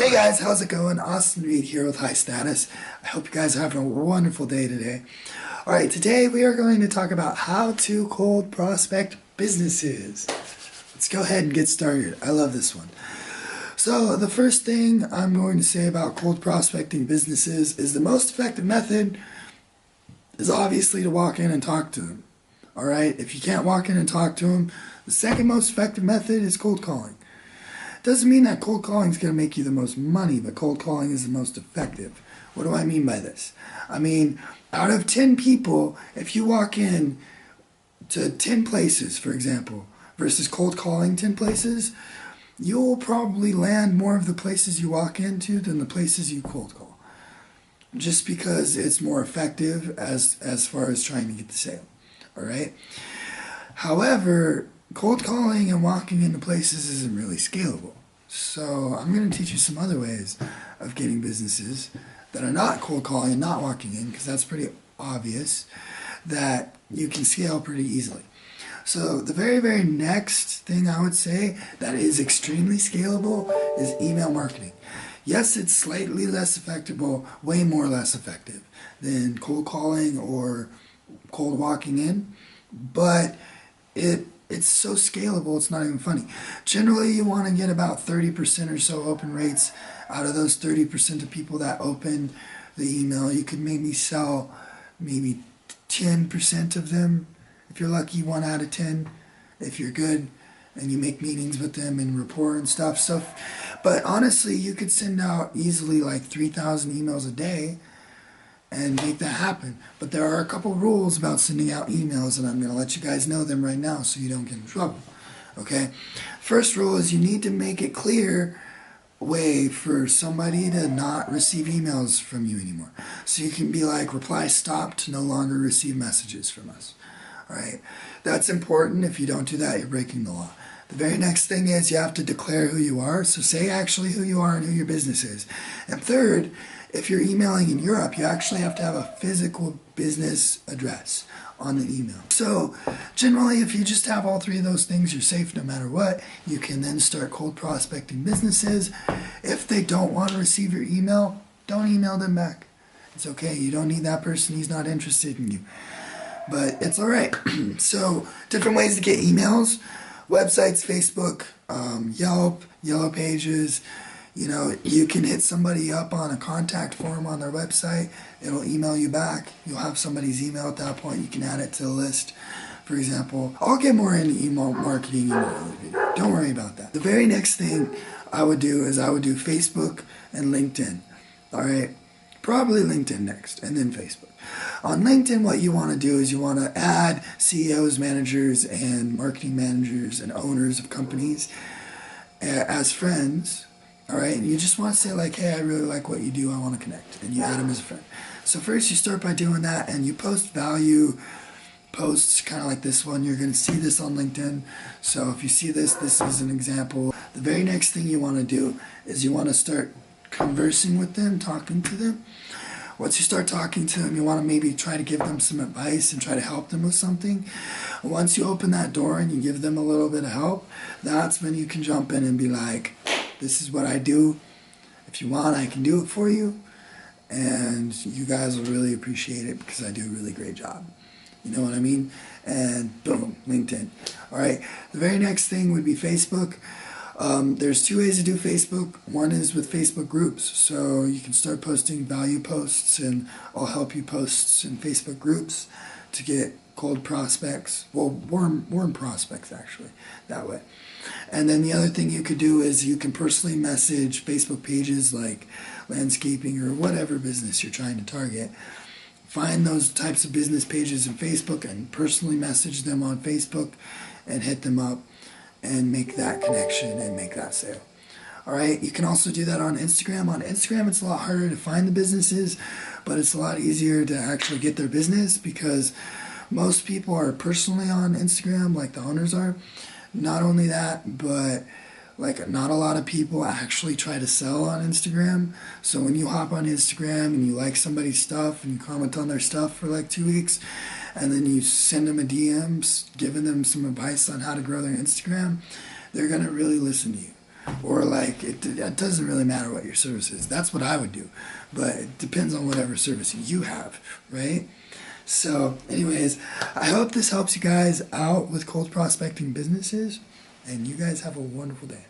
Hey guys, how's it going? Austin Reed here with High Status. I hope you guys are having a wonderful day today. Alright, today we are going to talk about how to cold prospect businesses. Let's go ahead and get started. I love this one. So the first thing I'm going to say about cold prospecting businesses is the most effective method is obviously to walk in and talk to them. Alright, if you can't walk in and talk to them, the second most effective method is cold calling. Doesn't mean that cold calling is going to make you the most money, but cold calling is the most effective. What do I mean by this? I mean, out of 10 people, if you walk in to 10 places, for example, versus cold calling 10 places, you'll probably land more of the places you walk into than the places you cold call. Just because it's more effective as far as trying to get the sale. Alright? However, cold calling and walking into places isn't really scalable. So I'm going to teach you some other ways of getting businesses that are not cold calling and not walking in, because that's pretty obvious that you can scale pretty easily. So the very next thing I would say that is extremely scalable is email marketing. Yes, it's slightly less effective, well, way more less effective than cold calling or cold walking in, but it's so scalable, it's not even funny. Generally, you want to get about 30% or so open rates. Out of those 30% of people that open the email, you could maybe sell maybe 10% of them. If you're lucky, 1 out of 10. If you're good and you make meetings with them and rapport and stuff. But honestly, you could send out easily like 3,000 emails a day and make that happen. But there are a couple rules about sending out emails, and I'm going to let you guys know them right now so you don't get in trouble. Okay? First rule is you need to make it clear way for somebody to not receive emails from you anymore. So you can be like, reply stop to no longer receive messages from us. Alright? That's important. If you don't do that, you're breaking the law. The very next thing is you have to declare who you are. So say actually who you are and who your business is. And third, if you're emailing in Europe, you actually have to have a physical business address on the email. So generally, if you just have all three of those things, you're safe no matter what. You can then start cold prospecting businesses. If they don't want to receive your email, don't email them back. It's okay. You don't need that person. He's not interested in you. But it's all right. So different ways to get emails. Websites, Facebook, Yelp, Yellow Pages. You know, you can hit somebody up on a contact form on their website. It'll email you back. You'll have somebody's email at that point. You can add it to the list. For example, I'll get more into email marketing in another video. Don't worry about that. The very next thing I would do is I would do Facebook and LinkedIn. All right? Probably LinkedIn next, and then Facebook. On LinkedIn, what you want to do is you want to add CEOs, managers, and marketing managers and owners of companies as friends. Alright, and you just want to say like, hey, I really like what you do, I want to connect, and you add them as a friend. So first you start by doing that, and you post value posts, kind of like this one. You're going to see this on LinkedIn, so if you see this, this is an example. The very next thing you want to do is you want to start conversing with them, talking to them. Once you start talking to them, you want to maybe try to give them some advice and try to help them with something. Once you open that door and you give them a little bit of help, that's when you can jump in and be like, this is what I do. If you want, I can do it for you. And you guys will really appreciate it because I do a really great job. You know what I mean? And boom, LinkedIn. Alright, the very next thing would be Facebook. There's two ways to do Facebook. One is with Facebook groups. So you can start posting value posts, and I'll help you post in Facebook groups to get cold prospects. Well, warm prospects, actually, that way. And then the other thing you could do is you can personally message Facebook pages like landscaping or whatever business you're trying to target. Find those types of business pages in Facebook and personally message them on Facebook and hit them up and make that connection and make that sale. Alright, you can also do that on Instagram. On Instagram, it's a lot harder to find the businesses, but it's a lot easier to actually get their business because most people are personally on Instagram, like the owners are. Not only that, but like not a lot of people actually try to sell on Instagram. So when you hop on Instagram and you like somebody's stuff and you comment on their stuff for like 2 weeks, and then you send them a DM giving them some advice on how to grow their Instagram, they're going to really listen to you. or like it doesn't really matter what your service is. That's what I would do, but it depends on whatever service you have, right? So anyways, I hope this helps you guys out with cold prospecting businesses, and you guys have a wonderful day.